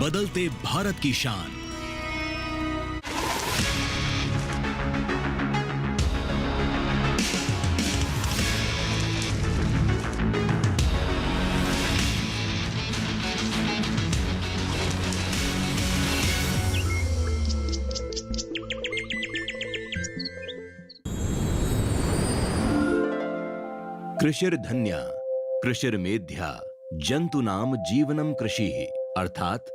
बदलते भारत की शान। कृषिर्धन्या कृषिर्मेध्या जंतुनाम जीवनम कृषि, अर्थात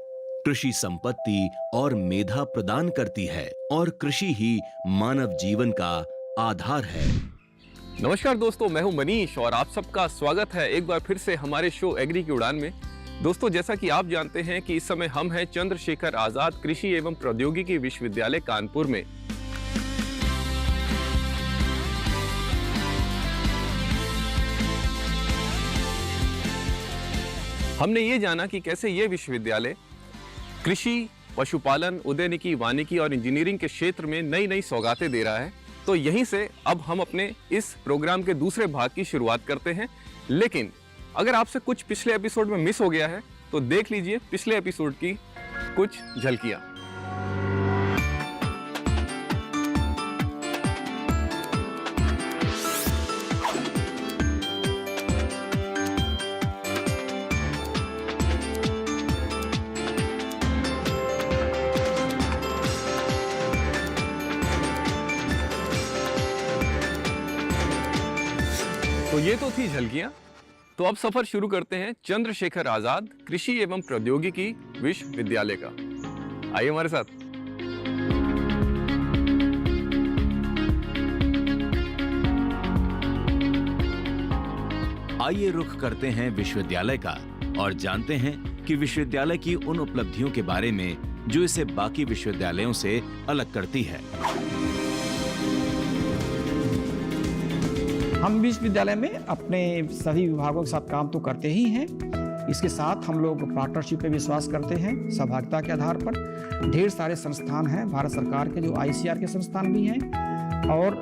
कृषि संपत्ति और मेधा प्रदान करती है और कृषि ही मानव जीवन का आधार है। नमस्कार दोस्तों, मैं हूं मनीष और आप सबका स्वागत है एक बार फिर से हमारे शो एग्री की उड़ान में। दोस्तों, जैसा कि आप जानते हैं कि इस समय हम हैं चंद्रशेखर आजाद कृषि एवं प्रौद्योगिकी विश्वविद्यालय कानपुर में। हमने ये जाना कि कैसे ये विश्वविद्यालय कृषि, पशुपालन, उद्यानिकी, वानिकी और इंजीनियरिंग के क्षेत्र में नई नई सौगातें दे रहा है। तो यहीं से अब हम अपने इस प्रोग्राम के दूसरे भाग की शुरुआत करते हैं। लेकिन अगर आपसे कुछ पिछले एपिसोड में मिस हो गया है तो देख लीजिए पिछले एपिसोड की कुछ झलकियां। तो ये तो थी झलकियां। तो अब सफर शुरू करते हैं चंद्रशेखर आजाद कृषि एवं प्रौद्योगिकी विश्वविद्यालय का। आइए हमारे साथ। आइए रुख करते हैं विश्वविद्यालय का और जानते हैं कि विश्वविद्यालय की उन उपलब्धियों के बारे में जो इसे बाकी विश्वविद्यालयों से अलग करती है। हम विश्वविद्यालय में अपने सभी विभागों के साथ काम तो करते ही हैं, इसके साथ हम लोग पार्टनरशिप पे विश्वास करते हैं, सहभागिता के आधार पर। ढेर सारे संस्थान हैं भारत सरकार के जो ICAR के संस्थान भी हैं और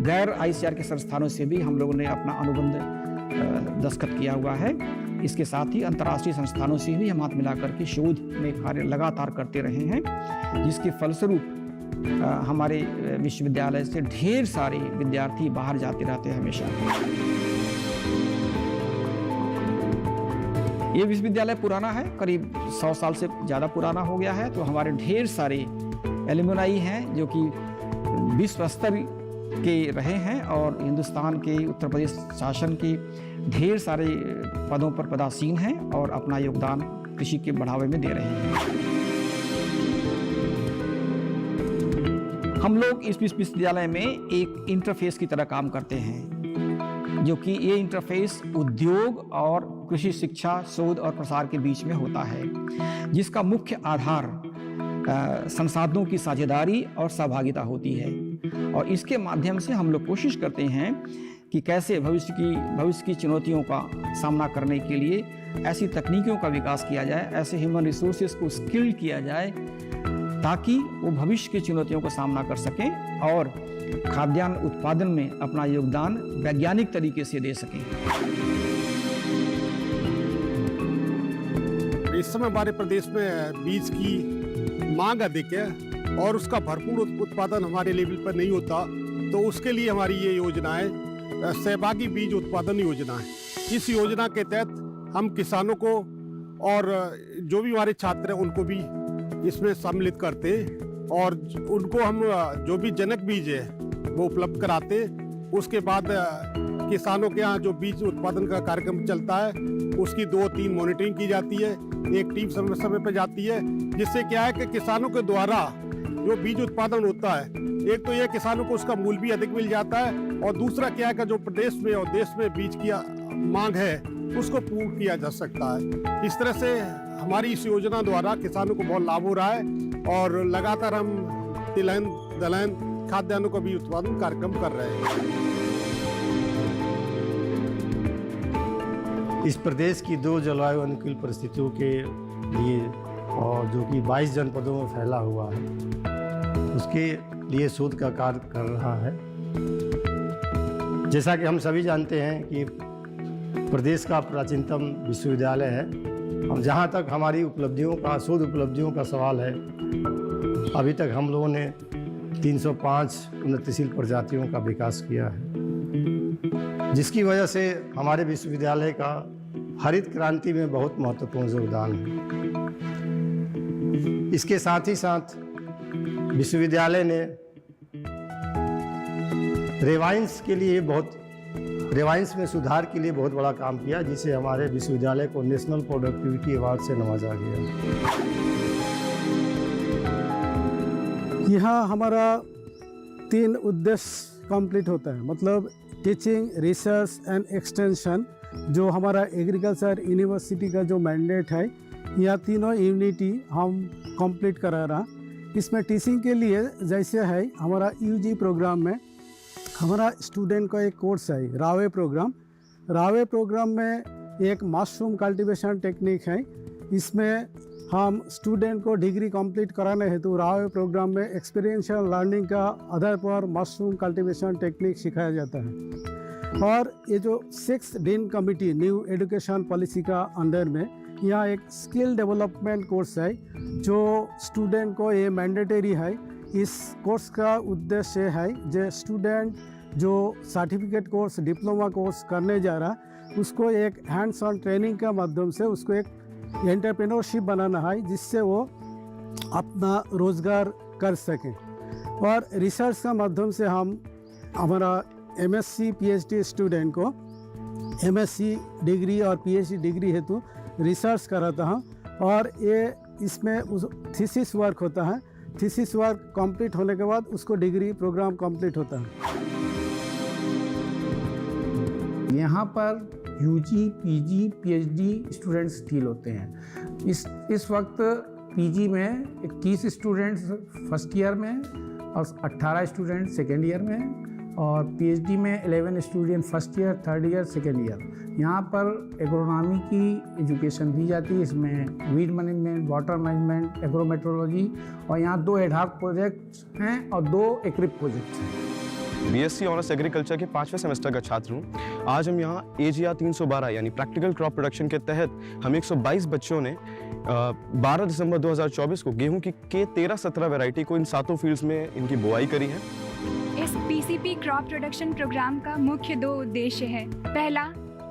गैर ICAR के संस्थानों से भी हम लोगों ने अपना अनुबंध दस्तखत किया हुआ है। इसके साथ ही अंतर्राष्ट्रीय संस्थानों से भी हम हाथ मिलाकर के शोध में कार्य लगातार करते रहे हैं, जिसके फलस्वरूप हमारे विश्वविद्यालय से ढेर सारे विद्यार्थी बाहर जाते रहते हैं हमेशा। ये विश्वविद्यालय पुराना है, करीब 100 साल से ज़्यादा पुराना हो गया है। तो हमारे ढेर सारे एलुमनाई हैं जो कि विश्व स्तर के रहे हैं और हिंदुस्तान के, उत्तर प्रदेश शासन के ढेर सारे पदों पर पदासीन हैं और अपना योगदान कृषि के बढ़ावे में दे रहे हैं। हम लोग इस विश्वविद्यालय में एक इंटरफेस की तरह काम करते हैं, जो कि ये इंटरफेस उद्योग और कृषि शिक्षा, शोध और प्रसार के बीच में होता है, जिसका मुख्य आधार संसाधनों की साझेदारी और सहभागिता होती है। और इसके माध्यम से हम लोग कोशिश करते हैं कि कैसे भविष्य की चुनौतियों का सामना करने के लिए ऐसी तकनीकों का विकास किया जाए, ऐसे ह्यूमन रिसोर्सेज को स्किल किया जाए ताकि वो भविष्य की चुनौतियों का सामना कर सकें और खाद्यान्न उत्पादन में अपना योगदान वैज्ञानिक तरीके से दे सकें। इस समय हमारे प्रदेश में बीज की मांग अधिक है और उसका भरपूर उत्पादन हमारे लेवल पर नहीं होता, तो उसके लिए हमारी ये योजना है सहभागी बीज उत्पादन योजना है। इस योजना के तहत हम किसानों को और जो भी हमारे छात्र हैं उनको भी इसमें सम्मिलित करते और उनको हम जो भी जनक बीज है वो उपलब्ध कराते। उसके बाद किसानों के यहाँ जो बीज उत्पादन का कार्यक्रम चलता है उसकी 2-3 मॉनिटरिंग की जाती है, एक टीम समय समय पर जाती है, जिससे क्या है कि किसानों के द्वारा जो बीज उत्पादन होता है, एक तो ये किसानों को उसका मूल्य भी अधिक मिल जाता है और दूसरा क्या है कि जो प्रदेश में और देश में बीज की मांग है उसको पूर्ण किया जा सकता है। इस ter से हमारी इस योजना द्वारा किसानों को बहुत लाभ हो रहा है और लगातार हम तिलहन, दलहन, खाद्यान्नों का भी उत्पादन कार्यक्रम कर रहे हैं। इस प्रदेश की 2 जलवायु अनुकूल परिस्थितियों के लिए और जो कि 22 जनपदों में फैला हुआ है, उसके लिए शोध का कार्य कर रहा है। जैसा कि हम सभी जानते हैं कि प्रदेश का प्राचीनतम विश्वविद्यालय है अब जहाँ तक हमारी उपलब्धियों का, शोध उपलब्धियों का सवाल है, अभी तक हम लोगों ने 305 उन्नतिशील प्रजातियों का विकास किया है, जिसकी वजह से हमारे विश्वविद्यालय का हरित क्रांति में बहुत महत्वपूर्ण योगदान है। इसके साथ ही साथ विश्वविद्यालय ने रेवाइंस में सुधार के लिए बहुत बड़ा काम किया, जिसे हमारे विश्वविद्यालय को नेशनल प्रोडक्टिविटी अवार्ड से नवाजा गया। यहाँ हमारा 3 उद्देश्य कंप्लीट होता है, मतलब टीचिंग, रिसर्च एंड एक्सटेंशन, जो हमारा एग्रीकल्चर यूनिवर्सिटी का जो मैंडेट है, यह तीनों यूनिटी हम कंप्लीट करा रहा। इसमें टीचिंग के लिए जैसे है हमारा यूजी प्रोग्राम में हमारा स्टूडेंट का एक कोर्स है रावे प्रोग्राम। रावे प्रोग्राम में एक मशरूम कल्टीवेशन टेक्निक है। इसमें हम स्टूडेंट को डिग्री कंप्लीट कराने हेतु रावे प्रोग्राम में एक्सपीरियंशियल लर्निंग का आधार पर मशरूम कल्टीवेशन टेक्निक सिखाया जाता है। और ये जो 6 dean committee new education policy का अंडर में यहाँ एक स्किल डेवलपमेंट कोर्स है, जो स्टूडेंट को ये मैंडेटरी है। इस कोर्स का उद्देश्य है जो स्टूडेंट जो सर्टिफिकेट कोर्स, डिप्लोमा कोर्स करने जा रहा है, उसको एक हैंड्स ऑन ट्रेनिंग के माध्यम से उसको एक एंटरप्रेन्योरशिप बनाना है, जिससे वो अपना रोजगार कर सकें। और रिसर्च का माध्यम से हम हमारा एमएससी पीएचडी स्टूडेंट को एमएससी डिग्री और पीएचडी डिग्री हेतु रिसर्च कराता हूँ। और ये इसमें थीसिस वर्क होता है। थीसिस वर्क कंप्लीट होने के बाद उसको डिग्री प्रोग्राम कंप्लीट होता है। यहाँ पर UG, PG, PhD students deal होते हैं। इस वक्त पीजी में 21 स्टूडेंट्स फर्स्ट ईयर में और 18 स्टूडेंट सेकेंड ईयर में, और पीएचडी में 11 student first year, third year, second year. यहाँ पर एग्रोनॉमी की एजुकेशन दी जाती है। इसमें weed management, water management, agrometeorology, और यहाँ 2 एडहॉक प्रोजेक्ट्स हैं और 2 एक्रिप प्रोजेक्ट्स हैं। बीएससी ऑनर्स एग्रीकल्चर के 5वें सेमेस्टर का छात्र हूँ। आज हम यहाँ AGR 312 यानी प्रैक्टिकल क्रॉप प्रोडक्शन के तहत हम 122 बच्चों ने 12 दिसंबर 2024 को गेहूं की K13-17 वैरायटी को इन 7 फील्ड्स में इनकी बुआई करी है। इस पीसीपी क्रॉप प्रोडक्शन प्रोग्राम का मुख्य 2 उद्देश्य है। पहला,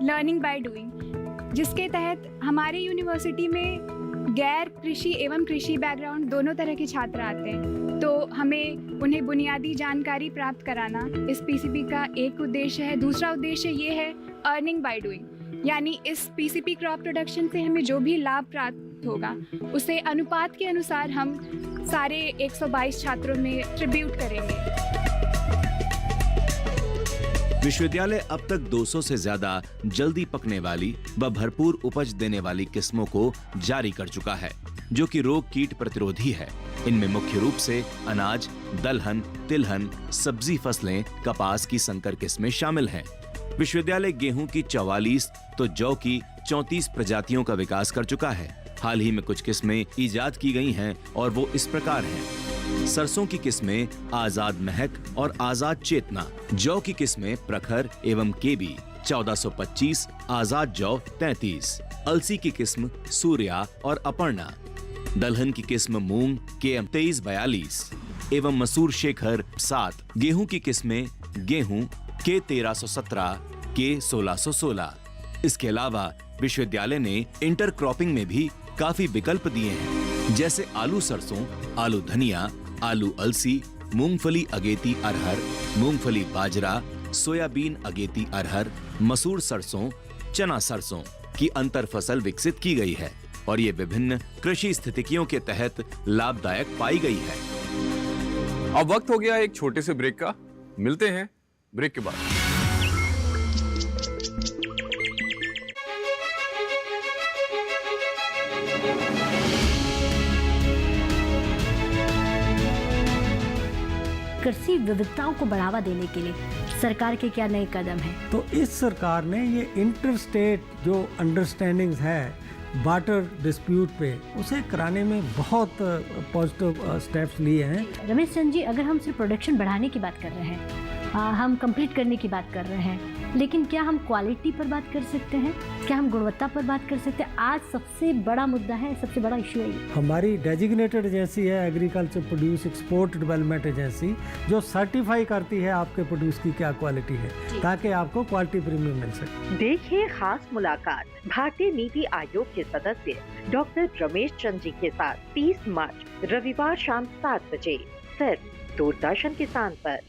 लर्निंग बाय डूइंग, जिसके तहत हमारे यूनिवर्सिटी में गैर कृषि एवं कृषि बैकग्राउंड दोनों तरह के छात्र आते हैं, तो हमें उन्हें बुनियादी जानकारी प्राप्त कराना इस पीसीपी का एक उद्देश्य है। दूसरा उद्देश्य ये है अर्निंग बाय डूइंग, यानी इस पीसीपी क्रॉप प्रोडक्शन से हमें जो भी लाभ प्राप्त होगा उसे अनुपात के अनुसार हम सारे 122 छात्रों में ट्रिब्यूट करेंगे। विश्वविद्यालय अब तक 200 से ज्यादा जल्दी पकने वाली व भरपूर उपज देने वाली किस्मों को जारी कर चुका है, जो कि रोग कीट प्रतिरोधी है। इनमें मुख्य रूप से अनाज, दलहन, तिलहन, सब्जी फसलें, कपास की संकर किस्में शामिल हैं। विश्वविद्यालय गेहूं की 44 तो जौ की 34 प्रजातियों का विकास कर चुका है। हाल ही में कुछ किस्में इजाद की गई हैं और वो इस प्रकार हैं: सरसों की किस्में आजाद महक और आजाद चेतना, जौ की किस्में प्रखर एवं केबी 1425, आजाद जौ 33, अलसी की किस्म सूर्या और अपर्णा, दलहन की किस्म मूंग KM 2342 एवं मसूर शेखर 7, गेहूं की किस्में गेहूं K1317, K1616। इसके अलावा विश्वविद्यालय ने इंटरक्रॉपिंग में भी काफी विकल्प दिए हैं, जैसे आलू सरसों, आलू धनिया, आलू अलसी, मूंगफली अगेती अरहर, मूंगफली बाजरा, सोयाबीन अगेती अरहर, मसूर सरसों, चना सरसों की अंतर फसल विकसित की गई है और ये विभिन्न कृषि स्थितियों के तहत लाभदायक पाई गई है। अब वक्त हो गया एक छोटे से ब्रेक का। मिलते हैं ब्रेक के बाद। कृषि विविधताओं को बढ़ावा देने के लिए सरकार के क्या नए कदम हैं? तो इस सरकार ने ये इंटर स्टेट जो अंडरस्टैंडिंग्स है वाटर डिस्प्यूट पे, उसे कराने में बहुत पॉजिटिव स्टेप्स लिए हैं। रमेश चंद जी, अगर हम सिर्फ प्रोडक्शन बढ़ाने की बात कर रहे हैं हम कंप्लीट करने की बात कर रहे हैं, लेकिन क्या हम क्वालिटी पर बात कर सकते हैं? क्या हम गुणवत्ता पर बात कर सकते हैं? आज सबसे बड़ा मुद्दा है, सबसे बड़ा इशू है ये। हमारी डेजिग्नेटेड एजेंसी है agriculture produce export development agency, जो सर्टिफाई करती है आपके प्रोड्यूस की क्या क्वालिटी है, ताकि आपको क्वालिटी प्रीमियम मिल सके। देखिए खास मुलाकात भारतीय नीति आयोग के सदस्य डॉक्टर रमेश चंद्र जी के साथ 30 मार्च रविवार शाम 7 बजे सिर्फ दूरदर्शन किसान पर।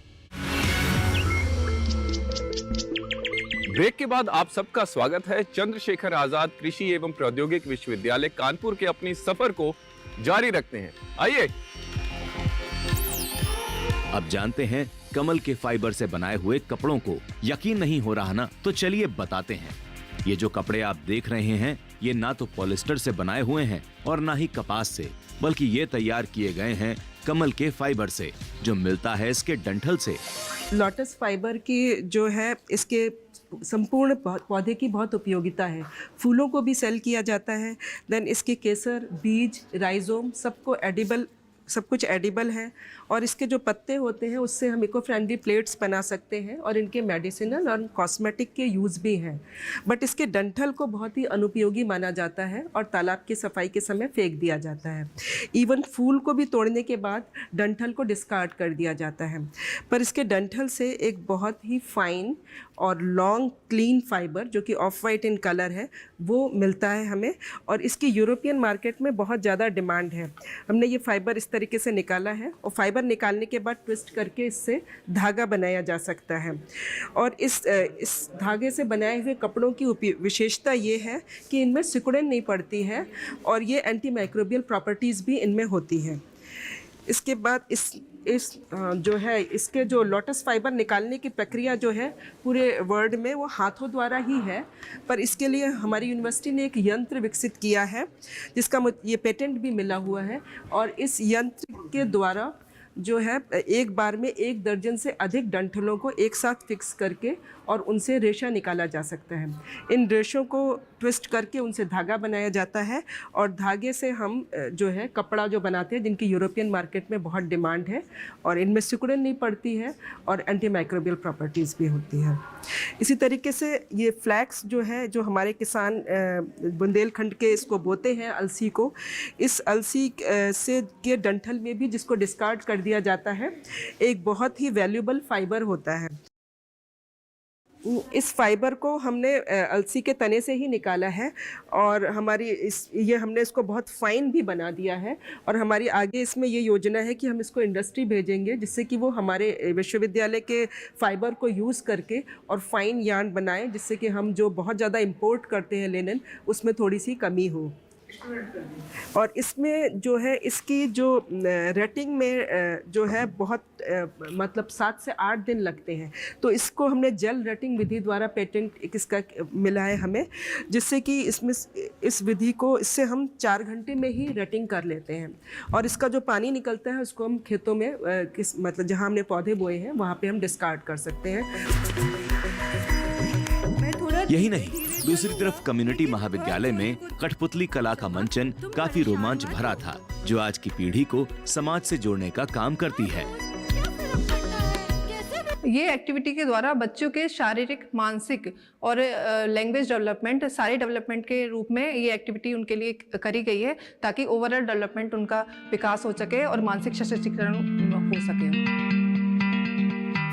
ब्रेक के बाद आप सबका स्वागत है चंद्रशेखर आजाद कृषि एवं प्रौद्योगिक विश्वविद्यालय कानपुर के अपनी सफर को जारी रखते हैं। आइए अब जानते हैं कमल के फाइबर से बनाए हुए कपड़ों को। यकीन नहीं हो रहा ना, तो चलिए बताते हैं। ये जो कपड़े आप देख रहे हैं, ये ना तो पॉलिस्टर से बनाए हुए हैं और ना ही कपास से, बल्कि ये तैयार किए गए हैं कमल के फाइबर से, जो मिलता है इसके डंठल से। लोटस फाइबर की जो है, इसके संपूर्ण पौधे की बहुत उपयोगिता है। फूलों को भी सेल किया जाता है, देन इसके केसर, बीज, राइजोम सब कुछ एडिबल है। और इसके जो पत्ते होते हैं उससे हम इको फ्रेंडली प्लेट्स बना सकते हैं और इनके मेडिसिनल और कॉस्मेटिक के यूज़ भी हैं। बट इसके डंठल को बहुत ही अनुपयोगी माना जाता है और तालाब की सफाई के समय फेंक दिया जाता है। इवन फूल को भी तोड़ने के बाद डंठल को डिस्कार्ड कर दिया जाता है। पर इसके डंठल से एक बहुत ही फाइन और लॉन्ग क्लीन फाइबर, जो कि ऑफ वाइट इन कलर है, वो मिलता है हमें। और इसकी यूरोपियन मार्केट में बहुत ज़्यादा डिमांड है। हमने ये फाइबर इस तरीके से निकाला है और फाइबर निकालने के बाद ट्विस्ट करके इससे धागा बनाया जा सकता है। और इस धागे से बनाए हुए कपड़ों की विशेषता ये है कि इनमें सिकुड़न नहीं पड़ती है और ये एंटी माइक्रोबियल प्रॉपर्टीज़ भी इनमें होती है। इसके बाद जो है, इसके जो लोटस फाइबर निकालने की प्रक्रिया जो है पूरे वर्ल्ड में वो हाथों द्वारा ही है। पर इसके लिए हमारी यूनिवर्सिटी ने एक यंत्र विकसित किया है जिसका ये पेटेंट भी मिला हुआ है। और इस यंत्र के द्वारा जो है एक बार में 1 दर्जन से अधिक डंठलों को एक साथ फिक्स करके और उनसे रेशा निकाला जा सकता है। इन रेशों को ट्विस्ट करके उनसे धागा बनाया जाता है और धागे से हम जो है कपड़ा जो बनाते हैं, जिनकी यूरोपियन मार्केट में बहुत डिमांड है और इनमें सिकुड़न नहीं पड़ती है और एंटी माइक्रोबियल प्रॉपर्टीज़ भी होती है। इसी तरीके से ये फ्लैक्स जो है, जो हमारे किसान बुंदेलखंड के इसको बोते हैं अलसी को, इस अलसी से के डंठल में भी, जिसको डिस्कार्ड कर दिया जाता है, एक बहुत ही वैल्यूबल फाइबर होता है। इस फाइबर को हमने अलसी के तने से ही निकाला है और हमने इसको बहुत फाइन भी बना दिया है। और हमारी आगे इसमें ये योजना है कि हम इसको इंडस्ट्री भेजेंगे, जिससे कि वो हमारे विश्वविद्यालय के फाइबर को यूज़ करके और फाइन यार्न बनाएं, जिससे कि हम जो बहुत ज़्यादा इंपोर्ट करते हैं लिनन, उसमें थोड़ी सी कमी हो। और इसमें जो है, इसकी जो रेटिंग में जो है बहुत मतलब 7 से 8 दिन लगते हैं। तो इसको हमने जेल रेटिंग विधि द्वारा पेटेंट इसका मिला है हमें, जिससे कि इस विधि को, इससे हम 4 घंटे में ही रेटिंग कर लेते हैं। और इसका जो पानी निकलता है उसको हम खेतों में मतलब जहाँ हमने पौधे बोए हैं वहाँ पे हम डिस्कार्ड कर सकते हैं। यही नहीं, दूसरी तरफ कम्युनिटी महाविद्यालय में कठपुतली कला का मंचन काफी रोमांच भरा था, जो आज की पीढ़ी को समाज से जोड़ने का काम करती है। ये एक्टिविटी के द्वारा बच्चों के शारीरिक, मानसिक और लैंग्वेज डेवलपमेंट, सारे डेवलपमेंट के रूप में ये एक्टिविटी उनके लिए करी गई है, ताकि ओवरऑल डेवलपमेंट उनका विकास हो सके और मानसिक सशक्तिकरण हो सके।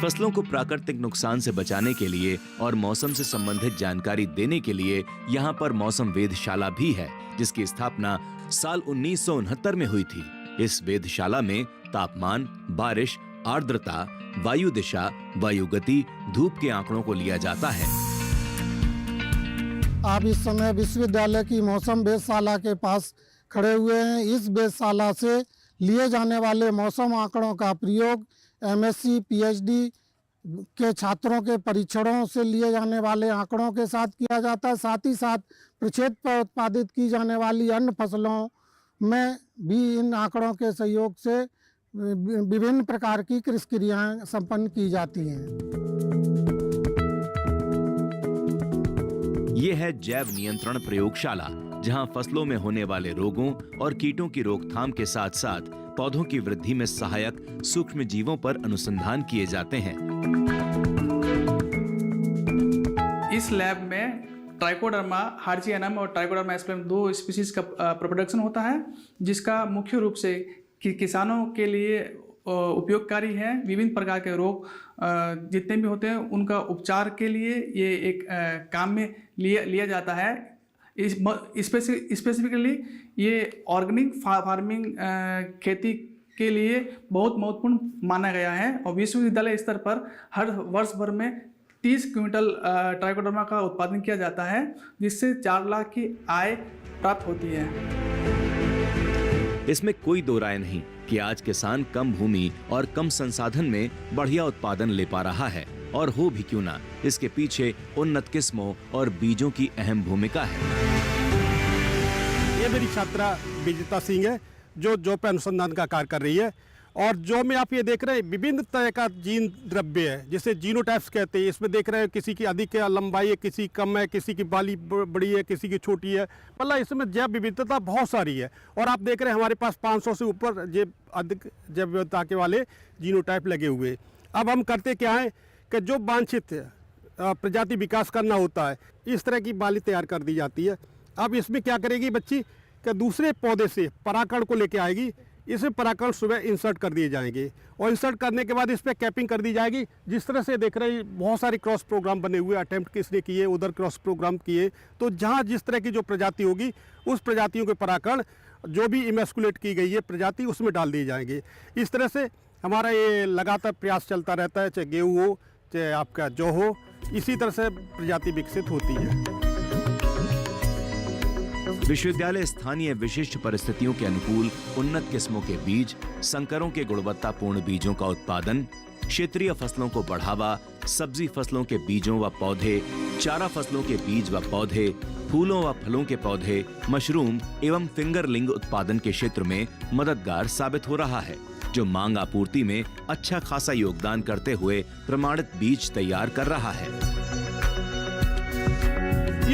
फसलों को प्राकृतिक नुकसान से बचाने के लिए और मौसम से संबंधित जानकारी देने के लिए यहाँ पर मौसम वेधशाला भी है, जिसकी स्थापना साल 1969 में हुई थी। इस वेधशाला में तापमान, बारिश, आर्द्रता, वायु दिशा, वायु गति, धूप के आंकड़ों को लिया जाता है। आप इस समय विश्वविद्यालय की मौसम वेधशाला के पास खड़े हुए हैं। इस वेधशाला से लिए जाने वाले मौसम आंकड़ों का प्रयोग एमएससी, पीएचडी के छात्रों के परीक्षणों से लिए जाने वाले आंकड़ों के साथ किया जाता है। साथ ही साथ प्रक्षेत्र पर उत्पादित की जाने वाली अन्य फसलों में भी इन आंकड़ों के सहयोग से विभिन्न प्रकार की कृषि क्रियाएं संपन्न की जाती हैं। ये है जैव नियंत्रण प्रयोगशाला, जहां फसलों में होने वाले रोगों और कीटों की रोकथाम के साथ साथ पौधों की वृद्धि में सहायक सूक्ष्म जीवों पर अनुसंधान किए जाते हैं। इस लैब में ट्राइकोडर्मा हार्जियानम और ट्राइकोडर्मा एस्पेरम 2 स्पीशीज का प्रोडक्शन होता है, जिसका मुख्य रूप से किसानों के लिए उपयोगकारी है। विभिन्न प्रकार के रोग जितने भी होते हैं उनका उपचार के लिए ये एक काम में लिया जाता है। स्पेसिफिकली ये ऑर्गेनिक फार्मिंग खेती के लिए बहुत महत्वपूर्ण माना गया है और विश्वविद्यालय स्तर पर हर वर्ष भर में 30 क्विंटल ट्राइकोडर्मा का उत्पादन किया जाता है, जिससे 4 लाख की आय प्राप्त होती है। इसमें कोई दो राय नहीं कि आज किसान कम भूमि और कम संसाधन में बढ़िया उत्पादन ले पा रहा है, और हो भी क्यों ना, इसके पीछे उन्नत किस्मों और बीजों की अहम भूमिका है। ये मेरी छात्रा विजेता सिंह है जो जौ पे अनुसंधान का कार्य कर रही है। और जौ में आप ये देख रहे हैं विभिन्न तरह का जीन द्रव्य है, जिसे जीनोटाइप्स कहते हैं। इसमें देख रहे हैं किसी की अधिक लंबाई है, किसी कम है, किसी की बाली बड़ी है, किसी की छोटी है। मतलब इसमें जैव विविधता बहुत सारी है। और आप देख रहे हैं हमारे पास 500 से ऊपर अधिक जैव विविधता के वाले जीनोटाइप लगे हुए। अब हम करते क्या है कि जो वांछित प्रजाति विकास करना होता है, इस तरह की बाली तैयार कर दी जाती है। अब इसमें क्या करेगी बच्ची कि दूसरे पौधे से परागकण को लेके आएगी। इसमें परागकण सुबह इंसर्ट कर दिए जाएंगे और इंसर्ट करने के बाद इस पर कैपिंग कर दी जाएगी। जिस तरह से देख रहे हैं बहुत सारे क्रॉस प्रोग्राम बने हुए, अटेम्प्ट किसने किए, उधर क्रॉस प्रोग्राम किए। तो जहाँ जिस तरह की जो प्रजाति होगी उस प्रजातियों के परागकण जो भी इमेस्कुलेट की गई है प्रजाति उसमें डाल दिए जाएंगे। इस तरह से हमारा ये लगातार प्रयास चलता रहता है, चाहे गेहूँ हो चाहे आपका जौ हो, इसी तरह से प्रजाति विकसित होती है। विश्वविद्यालय स्थानीय विशिष्ट परिस्थितियों के अनुकूल उन्नत किस्मों के बीज, संकरों के गुणवत्तापूर्ण बीजों का उत्पादन, क्षेत्रीय फसलों को बढ़ावा, सब्जी फसलों के बीजों व पौधे, चारा फसलों के बीज व पौधे, फूलों व फलों के पौधे, मशरूम एवं फिंगरलिंग उत्पादन के क्षेत्र में मददगार साबित हो रहा है, जो मांग आपूर्ति में अच्छा खासा योगदान करते हुए प्रमाणित बीज तैयार कर रहा है।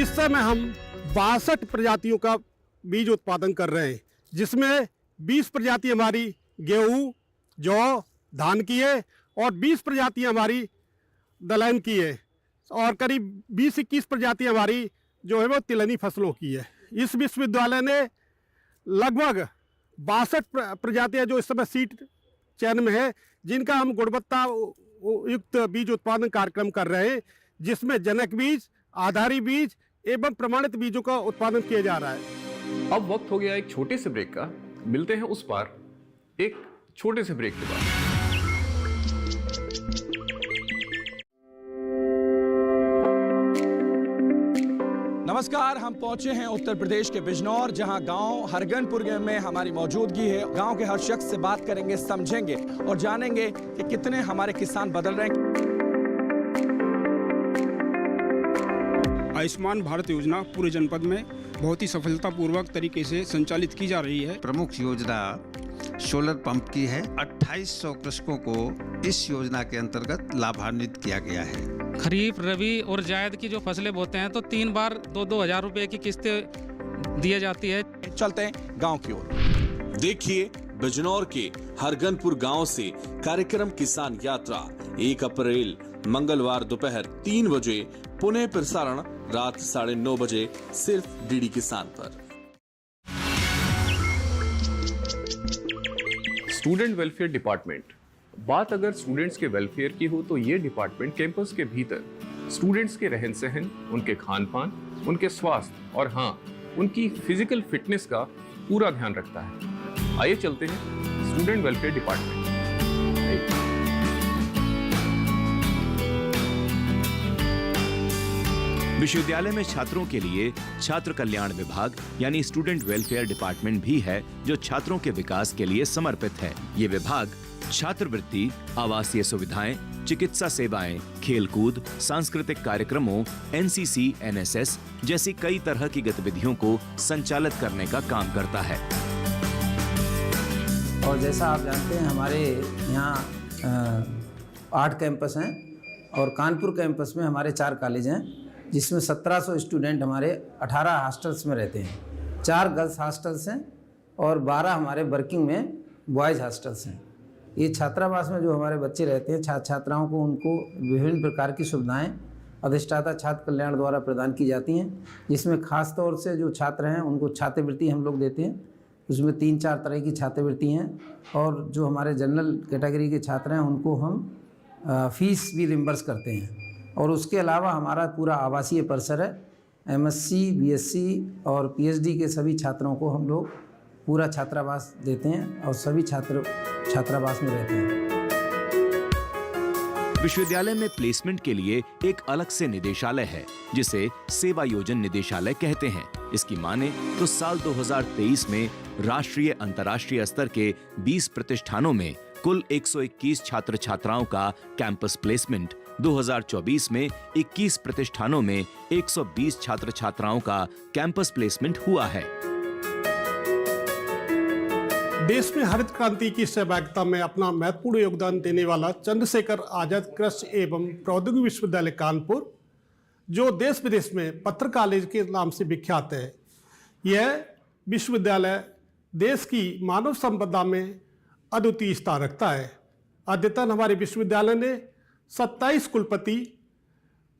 इस समय हम 62 प्रजातियों का बीज उत्पादन कर रहे हैं, जिसमें 20 प्रजाति हमारी गेहूँ, जौ, धान की है और 20 प्रजाति हमारी दलहन की है और करीब 20-21 प्रजाति हमारी जो है वो तिलहनी फसलों की है। इस विश्वविद्यालय ने लगभग 62 प्रजातियां जो इस समय सीड चयन में है, जिनका हम गुणवत्ता युक्त बीज उत्पादन कार्यक्रम कर रहे हैं, जिसमें जनक बीज, आधारी बीज एवं प्रमाणित बीजों का उत्पादन किया जा रहा है। अब वक्त हो गया एक छोटे से ब्रेक का। मिलते हैं उस पार एक छोटे से ब्रेक के बाद। नमस्कार, हम पहुंचे हैं उत्तर प्रदेश के बिजनौर, जहां गांव हरगनपुर में हमारी मौजूदगी है। गांव के हर शख्स से बात करेंगे, समझेंगे और जानेंगे कि कितने हमारे किसान बदल रहे हैं। आयुष्मान भारत योजना पूरे जनपद में बहुत ही सफलतापूर्वक तरीके से संचालित की जा रही है। प्रमुख योजना सोलर पंप की है। 2800 कृषकों को इस योजना के अंतर्गत लाभान्वित किया गया है। खरीफ, रबी और जायद की जो फसलें बोते हैं तो 3 बार 2-2 हजार रुपए की किस्तें दी जाती है। चलते हैं गांव की ओर। देखिए बिजनौर के हरगनपुर गांव से कार्यक्रम किसान यात्रा 1 अप्रैल मंगलवार दोपहर 3 बजे, पुनः प्रसारण रात 9:30 बजे, सिर्फ डीडी किसान पर। Student welfare department. बात अगर स्टूडेंट्स के वेलफेयर की हो तो ये डिपार्टमेंट कैंपस के भीतर स्टूडेंट्स के रहन सहन, उनके खान पान, उनके स्वास्थ्य और हाँ, उनकी फिजिकल फिटनेस का पूरा ध्यान रखता है। आइए चलते हैं स्टूडेंट वेलफेयर डिपार्टमेंट। विश्वविद्यालय में छात्रों के लिए छात्र कल्याण विभाग यानी स्टूडेंट वेलफेयर डिपार्टमेंट भी है, जो छात्रों के विकास के लिए समर्पित है। ये विभाग छात्रवृत्ति, आवासीय सुविधाएं, चिकित्सा सेवाएं, खेलकूद, सांस्कृतिक कार्यक्रमों, एनसीसी, एनएसएस जैसी कई तरह की गतिविधियों को संचालित करने का काम करता है। और जैसा आप जानते हैं हमारे यहाँ 8 कैंपस हैं और कानपुर कैंपस में हमारे 4 कॉलेज हैं, जिसमें 1700 स्टूडेंट हमारे 18 हॉस्टल्स में रहते हैं। 4 गर्ल्स हॉस्टल्स हैं और 12 हमारे वर्किंग में बॉयज़ हॉस्टल्स हैं। ये छात्रावास में जो हमारे बच्चे रहते हैं, छात्र छात्राओं को उनको विभिन्न प्रकार की सुविधाएं अधिष्ठाता छात्र कल्याण द्वारा प्रदान की जाती हैं, जिसमें खास तौर से जो छात्र हैं उनको छात्रवृत्ति हम लोग देते हैं। उसमें 3-4 तरह की छात्रवृत्ति हैं, और जो हमारे जनरल कैटेगरी के छात्र हैं उनको हम फीस भी रिम्बर्स करते हैं। और उसके अलावा हमारा पूरा आवासीय परिसर है। एमएससी, बीएससी और पीएचडी के सभी छात्रों को हम लोग पूरा छात्रावास देते हैं और सभी छात्र छात्रावास में रहते हैं। विश्वविद्यालय में प्लेसमेंट के लिए एक अलग से निदेशालय है, जिसे सेवा योजन निदेशालय कहते हैं। इसकी माने तो साल 2023 में राष्ट्रीय अंतर्राष्ट्रीय स्तर के 20 प्रतिष्ठानों में कुल 121 छात्र छात्राओं का कैंपस प्लेसमेंट, 2024 में 21 प्रतिष्ठानों में 120 छात्र छात्राओं का कैंपस प्लेसमेंट हुआ है। देश में हरित क्रांति की सहभागिता में अपना महत्वपूर्ण योगदान देने वाला चंद्रशेखर आजाद कृषि एवं प्रौद्योगिकी विश्वविद्यालय कानपुर, जो देश विदेश में पत्र कॉलेज के नाम से विख्यात है, यह विश्वविद्यालय देश की मानव संपदा में अद्वितीय स्थान रखता है। अद्यतन हमारे विश्वविद्यालय ने 27 कुलपति,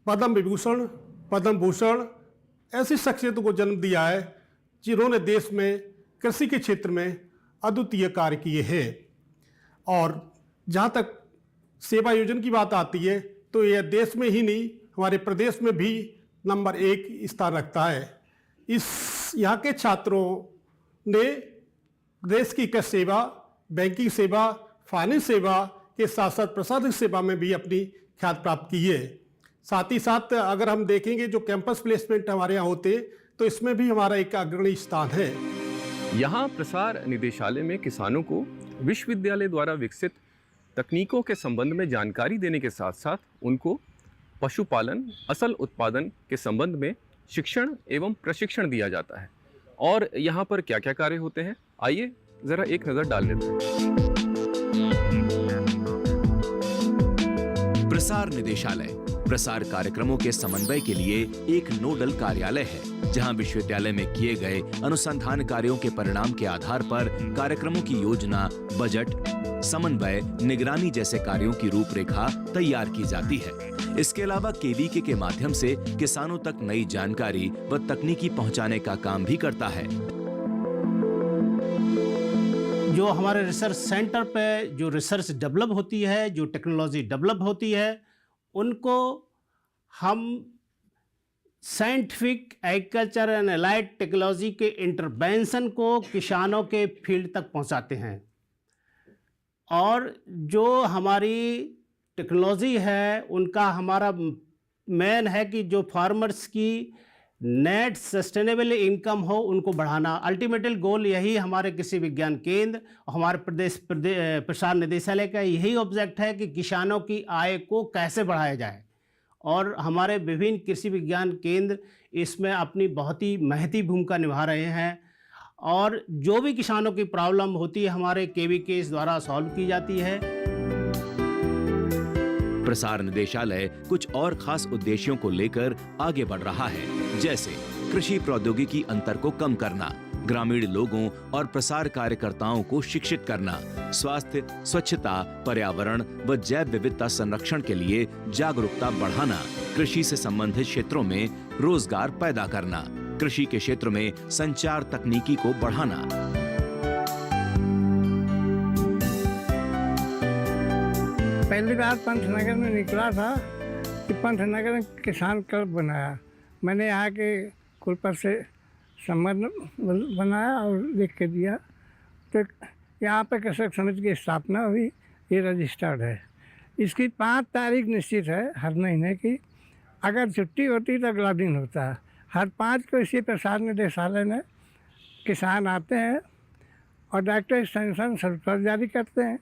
पद्म विभूषण, पद्म भूषण ऐसी शख्सियतों को जन्म दिया है, जिन्होंने देश में कृषि के क्षेत्र में अद्वितीय कार्य किए हैं। और जहाँ तक सेवा योजन की बात आती है, तो यह देश में ही नहीं, हमारे प्रदेश में भी नंबर 1 स्थान रखता है। यहाँ के छात्रों ने देश की कृषि सेवा, बैंकिंग सेवा, फाइनेंस सेवा के साथ साथ प्रशासनिक सेवा में भी अपनी ख्याति प्राप्त की है। साथ ही साथ अगर हम देखेंगे जो कैंपस प्लेसमेंट हमारे यहाँ होते, तो इसमें भी हमारा एक अग्रणी स्थान है। यहाँ प्रसार निदेशालय में किसानों को विश्वविद्यालय द्वारा विकसित तकनीकों के संबंध में जानकारी देने के साथ साथ उनको पशुपालन, असल उत्पादन के संबंध में शिक्षण एवं प्रशिक्षण दिया जाता है। और यहाँ पर क्या क्या कार्य होते हैं, आइए जरा एक नज़र डाल लेते हैं। प्रसार निदेशालय प्रसार कार्यक्रमों के समन्वय के लिए एक नोडल कार्यालय है, जहां विश्वविद्यालय में किए गए अनुसंधान कार्यों के परिणाम के आधार पर कार्यक्रमों की योजना, बजट, समन्वय, निगरानी जैसे कार्यों की रूपरेखा तैयार की जाती है। इसके अलावा केवीके के माध्यम से किसानों तक नई जानकारी व तकनीकी पहुंचाने का काम भी करता है। जो हमारे रिसर्च सेंटर पे जो रिसर्च डेवलप होती है, जो टेक्नोलॉजी डेवलप होती है, उनको हम scientific agriculture and allied technology के इंटरवेंशन को किसानों के फील्ड तक पहुंचाते हैं। और जो हमारी टेक्नोलॉजी है, उनका हमारा मेन है कि जो फार्मर्स की नेट सस्टेनेबल इनकम हो, उनको बढ़ाना। अल्टीमेटल गोल यही हमारे कृषि विज्ञान केंद्र और हमारे प्रदेश प्रसार निदेशालय का यही ऑब्जेक्ट है कि किसानों की आय को कैसे बढ़ाया जाए। और हमारे विभिन्न कृषि विज्ञान केंद्र इसमें अपनी बहुत ही महती भूमिका निभा रहे हैं। और जो भी किसानों की प्रॉब्लम होती है, हमारे केवीके द्वारा सॉल्व की जाती है। प्रसार निदेशालय कुछ और खास उद्देश्यों को लेकर आगे बढ़ रहा है, जैसे कृषि प्रौद्योगिकी अंतर को कम करना, ग्रामीण लोगों और प्रसार कार्यकर्ताओं को शिक्षित करना, स्वास्थ्य, स्वच्छता, पर्यावरण व जैव विविधता संरक्षण के लिए जागरूकता बढ़ाना, कृषि से संबंधित क्षेत्रों में रोजगार पैदा करना, कृषि के क्षेत्र में संचार तकनीकी को बढ़ाना। पहली बार पंतनगर में निकला था कि पंतनगर में किसान क्लब बनाया। मैंने यहाँ के कुलपति से संबंध बनाया और लिख के दिया, तो यहाँ पे कृषक समिति की स्थापना हुई। ये रजिस्टर्ड है। इसकी 5 तारीख निश्चित है हर महीने की। अगर छुट्टी होती तो अगला दिन होता है। हर 5 को इसी प्रसार निदेशालय में किसान आते हैं और डायरेक्टर एक्सटेंशन सर्टिफिकेट जारी करते हैं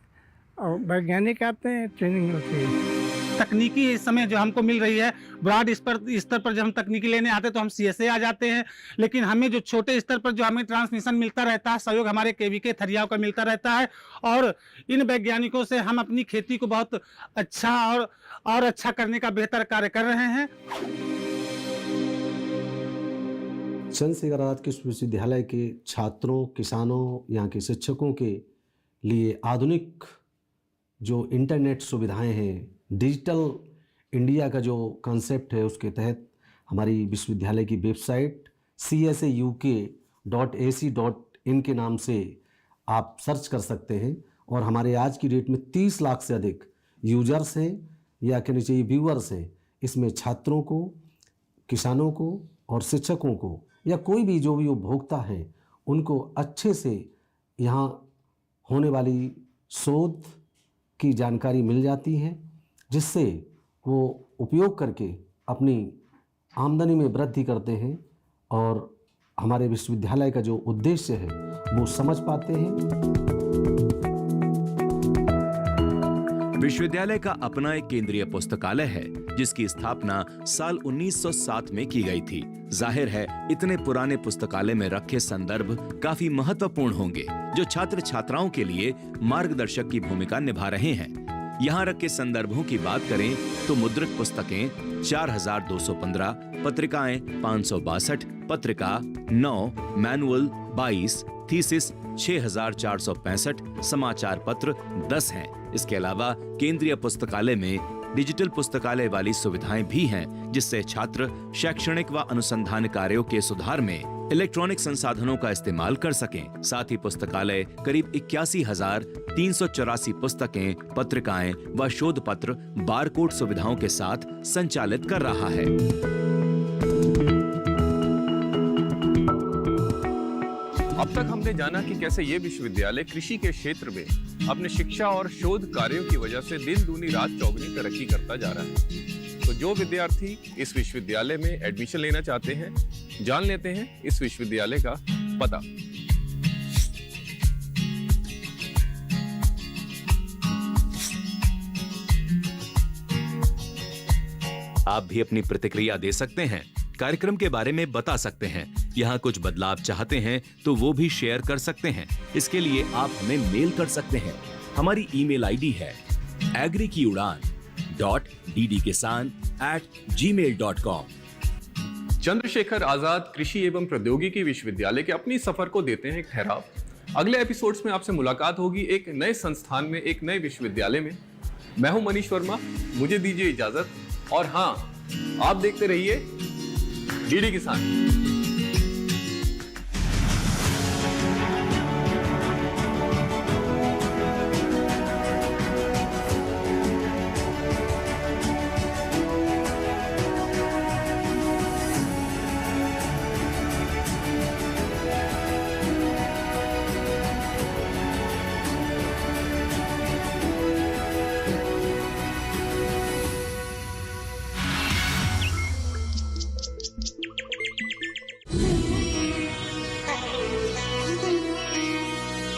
और वैज्ञानिक आते हैं, ट्रेनिंग होती है। तकनीकी इस समय जो हमको मिल रही है, ब्रॉड स्तर पर जब हम तकनीकी लेने आते हैं तो हम CSA आ जाते हैं, लेकिन हमें जो छोटे स्तर पर जो हमें ट्रांसमिशन मिलता रहता है, सहयोग हमारे केवीके थरियाव का मिलता रहता है। और इन वैज्ञानिकों से हम अपनी खेती को बहुत अच्छा और अच्छा करने का बेहतर कार्य कर रहे हैं। चंद्रशेखर आजाद कृषि विश्वविद्यालय के छात्रों, किसानों, यहाँ के शिक्षकों के लिए आधुनिक जो इंटरनेट सुविधाएं हैं, डिजिटल इंडिया का जो कॉन्सेप्ट है, उसके तहत हमारी विश्वविद्यालय की वेबसाइट csauk.ac.in के नाम से आप सर्च कर सकते हैं और हमारे आज की डेट में 30 लाख से अधिक यूजर्स हैं या कहना चाहिए व्यूअर्स हैं। इसमें छात्रों को, किसानों को और शिक्षकों को या कोई भी जो भी उपभोक्ता हैं उनको अच्छे से यहाँ होने वाली शोध की जानकारी मिल जाती है, जिससे वो उपयोग करके अपनी आमदनी में वृद्धि करते हैं और हमारे विश्वविद्यालय का जो उद्देश्य है वो समझ पाते हैं। विश्वविद्यालय का अपना एक केंद्रीय पुस्तकालय है जिसकी स्थापना साल 1907 में की गई थी। जाहिर है इतने पुराने पुस्तकालय में रखे संदर्भ काफी महत्वपूर्ण होंगे जो छात्र छात्राओं के लिए मार्गदर्शक की भूमिका निभा रहे हैं। यहाँ रखे संदर्भों की बात करें तो मुद्रित पुस्तकें 4215, पत्रिकाएं 562, पत्रिका 9, मैनुअल 22, थीसिस 6465, समाचार पत्र 10 हैं। इसके अलावा केंद्रीय पुस्तकालय में डिजिटल पुस्तकालय वाली सुविधाएं भी हैं, जिससे छात्र शैक्षणिक व अनुसंधान कार्यों के सुधार में इलेक्ट्रॉनिक संसाधनों का इस्तेमाल कर सकें। साथ ही पुस्तकालय करीब 81,384 पुस्तकें, पत्रिकाएं व शोध पत्र बारकोड सुविधाओं के साथ संचालित कर रहा है। अब तक हमने जाना कि कैसे ये विश्वविद्यालय कृषि के क्षेत्र में अपने शिक्षा और शोध कार्यों की वजह से दिन दूनी रात चौगुनी तरक्की करता जा रहा है। तो जो विद्यार्थी इस विश्वविद्यालय में एडमिशन लेना चाहते हैं, जान लेते हैं इस विश्वविद्यालय का पता। आप भी अपनी प्रतिक्रिया दे सकते हैं, कार्यक्रम के बारे में बता सकते हैं, यहाँ कुछ बदलाव चाहते हैं तो वो भी शेयर कर सकते हैं। इसके लिए आप हमें मेल कर सकते हैं। हमारी ईमेल आईडी है agrikiudan.ddkisan@gmail.com। चंद्रशेखर आजाद कृषि एवं प्रौद्योगिकी विश्वविद्यालय के अपनी सफर को देते हैं एक ठहराव। अगले एपिसोड्स में आपसे मुलाकात होगी एक नए संस्थान में, एक नए विश्वविद्यालय में। मैं हूं मनीष वर्मा, मुझे दीजिए इजाजत और हाँ, आप देखते रहिए डीडी किसान।